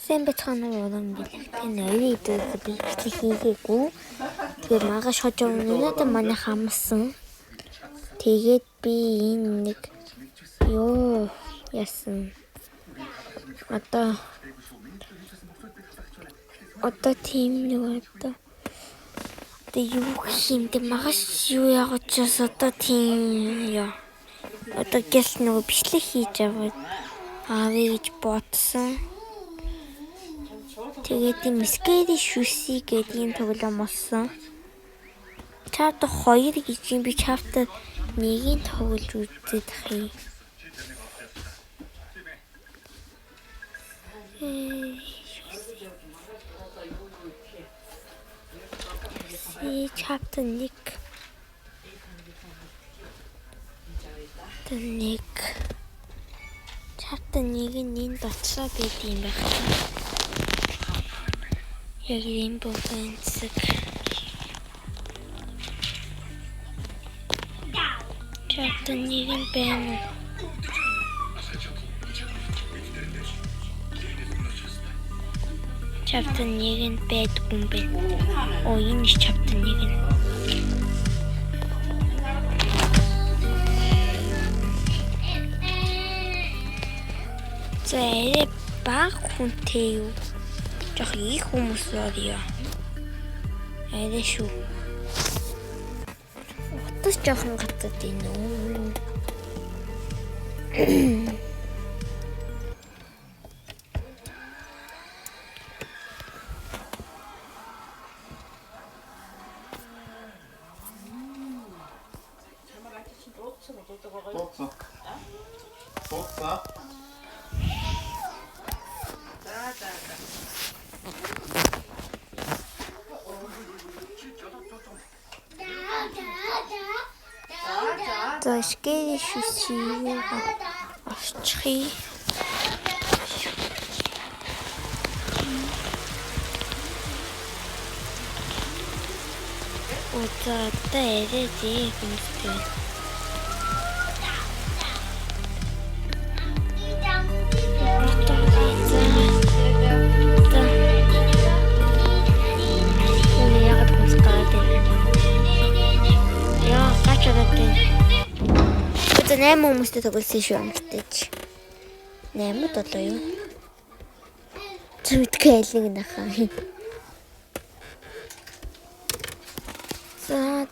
Сайн бацхан уран билэгтэй нэрийг бичлэг хийгээгүй. Тэгээд магаш хожоо өнөөдөр манай хамсан. Тэгээд би энэ нэг ёо ясан. Одоо тийм нэг одоо юу хиймдэ магаш юу ягчаас одоо тийм ёо. Одоо гэл нэг бичлэг хийж аваад аавь гэж бодсон. Тэгээд мискэри шүси гэдэг юм тоглоом олсон. Чапта 2 гэж юм би чапта 1-ийг тоглож үзээд хий. Chapter Nick. Chapter Nick дотсоо байд юм байна. Яг юм бовэнцэг. Chapter Nick байна. Chapter Nick байдгүй юм байна. Оо энэ chapter Nick. Зэ баг хүнтэй юу? Жох их хүмүүс орё. Арай шүү. Утас жоохон гацаад байна уу? За скэри шүсээ орчихъя. Одоо тэрээ гэмтэй. Наймаа хүмүүстэй тоглосон шүү амттай. 8 долоо юу? Зүтгэл нэг нахаа. За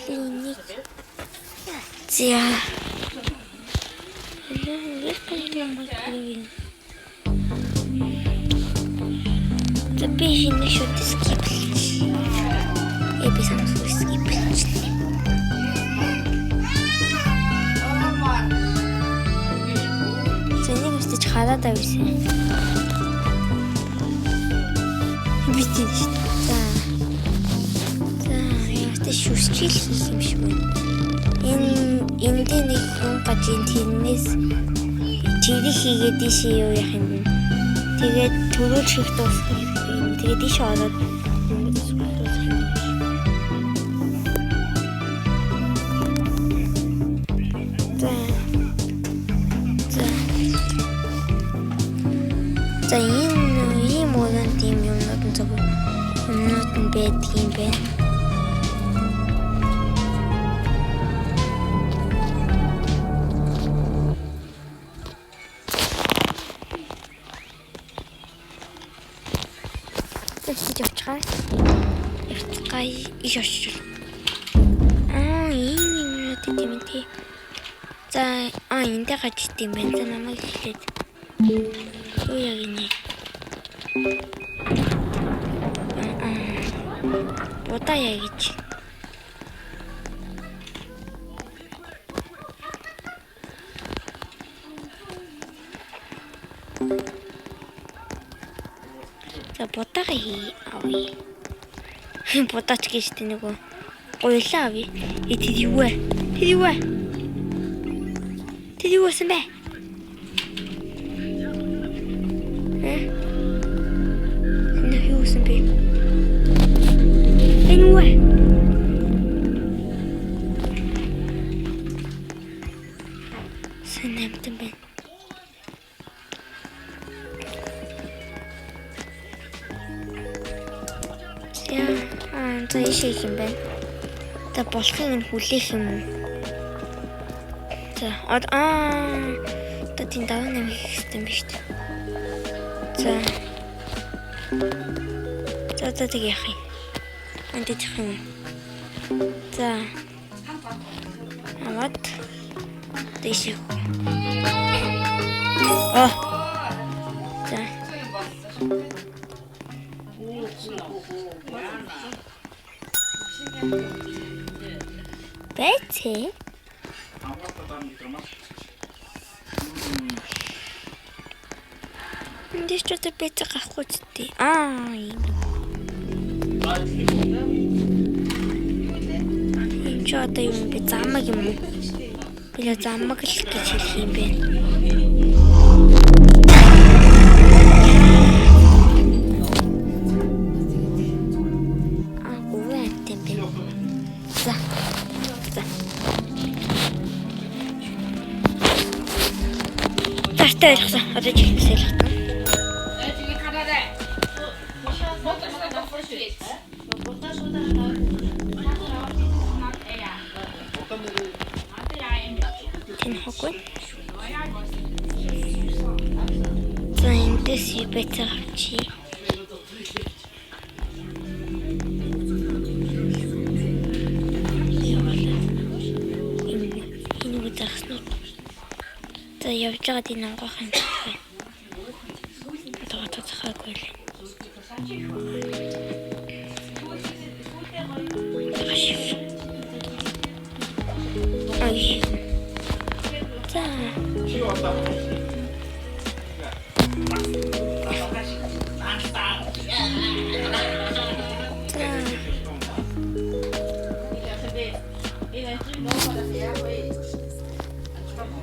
энийг зя. Запиши на счет скип. Я писала свой скип. Хараад авсан. Битэж. За яагаад шүсчил хийх юм шиг байна. Энд нэг хүн гажин тэрнээс чирий хийгээд дишээ юу яах юм. Тэгээд төрөөж хийх дуусах юм. Тэгээд дишээ ороод За ийм уран тийм юмнууд нь зөв юмнууд нь байдаг юм байна. Тэсэж явчихаа. Иш очиж. Ийм юмнууд тийм тий. За энд гаж тийм байна. За намайг хэлээд. Юу яг ini? Бота яг гэж. За ботага авъя. Ботач гэж тэ нөгөө гоёлаа авъя. Тэр юу вэ? Тэр юу вэ? Anyway. Sen ne yaptın ben? За ийшээ юм байна. За болохын хүлээх юм уу? За та тийм даваа нэмэх хэрэгтэй юм биш үү? За тэг яах юм? Энд дэх юм. За. Аваад дэшиг. За. Бэцэ. Энд ч одоо бэцэ гахгүй ч тий. Ийм. Энд ч одоо юм бэ? Замаг юм уу? Би замаг л гэж хэлэх юм бэ. Таарсан. Одоо чихсэл хатна. Тэн хоггүй. За эндээс бэцэ авчи. За явж байгаа тийм ангах юм байна. Одоо цацхаагүй л. Ай. За.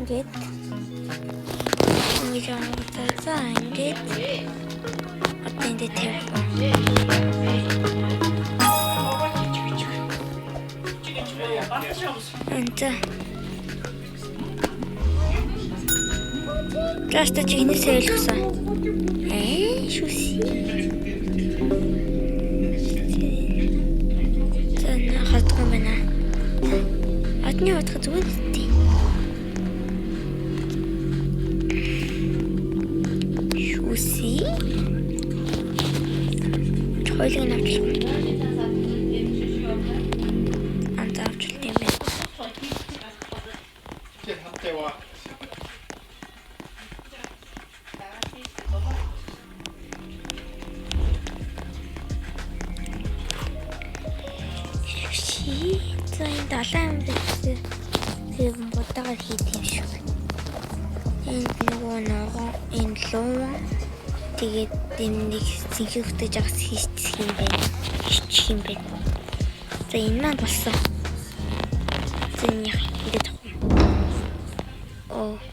Ингээд. За ингээд. Одоо энэ тавь. Энтэ. Just чигнээс ойлгосон. Шүси. За хатган байна. Адны хатган зүгээр дээ. Шүси. Хойлог навчлаа. За энэ далайн бэлтээ тэр бодоогоор хийх юм шиг. Энд нөгөө энэ луу тэгээд энэ нэг зинхэнхтэй жагс хийчих юм байна. Хийчих юм байна. За энэ маань болсон. За энэ яг ингээд авах.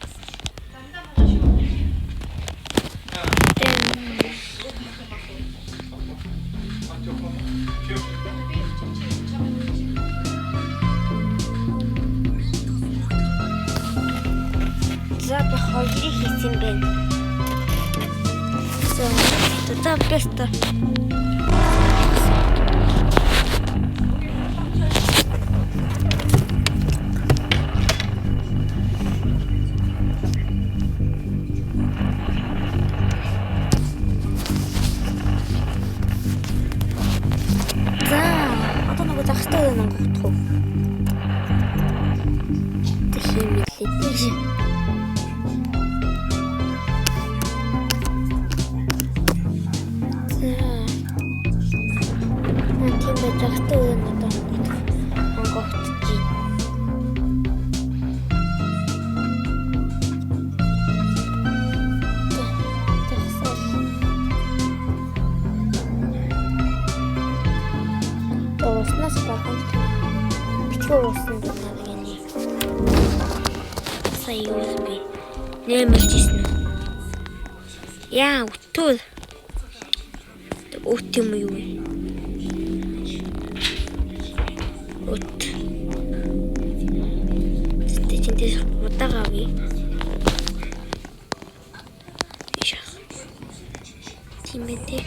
За би хоёрыг хийсэн байна. За бэстэ. За одоо нэг захтай юм готхоо. Тэхимэлээ. Захтай юм одоо онгогдож байна. Уснаас багт битгий уусан байна гэнэ. Сая юу би нэмэлжсэн үү? Яа, утул. Ут юм юу? Ут. Тэнд удагаавь. Ишах. Тийм ээ.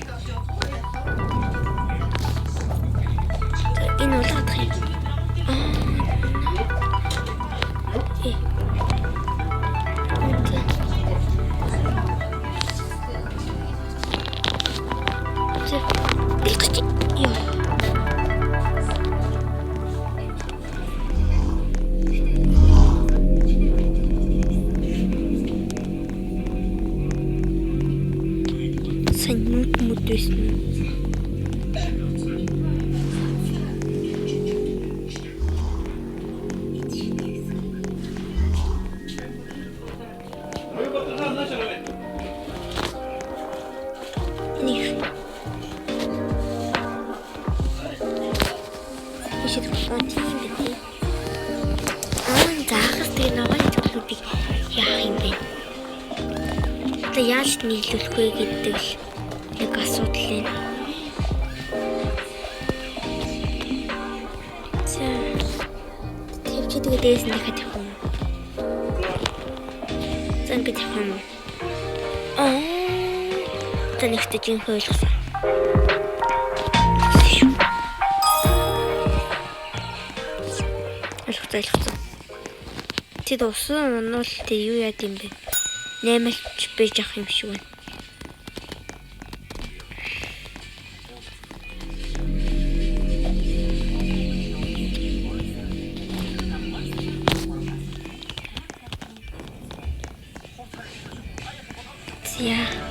Энэ улаадах юм. Мод байсан. Яаж нийлүүлэх вэ гэдэг л нэг асуудал юм. За. Тэвч тэгээд дээс нь дахиад явах юм. За ингэж явах юм. За нэгт жин хойлгосон. Ойлгоцсон. Тэд усан унуул тэ юу яд юм бэ? Нэмэлч бэж ах юм шиг байна. Yeah.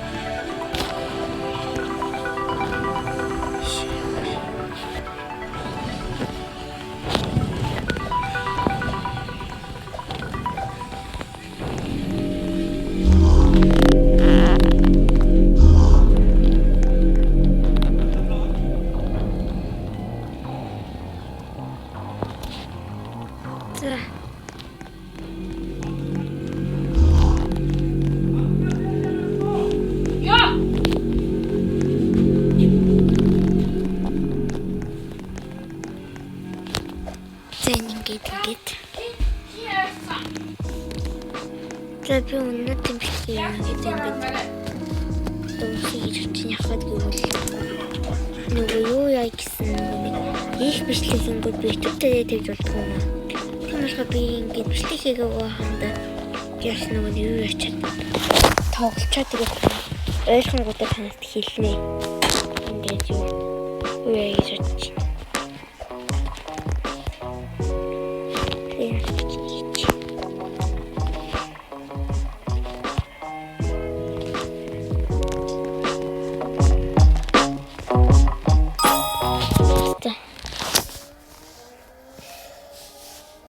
За би өнөө тэмцэх юм гэдэг ингээд дуусах гэж яхад гэвэл нөгөө юу яа гэсэн их бичлэгэнгүүд би өчтөрөө тэгж болдгоо юм. Тиймээс би ингээд бичлэг хийгээгүй хандаа яаш нөгөө юу ячаад тоглолцоо тэгээд ойлгонгуудаа танаас хэлнэ. Ингээд юу яа гэж бодчих.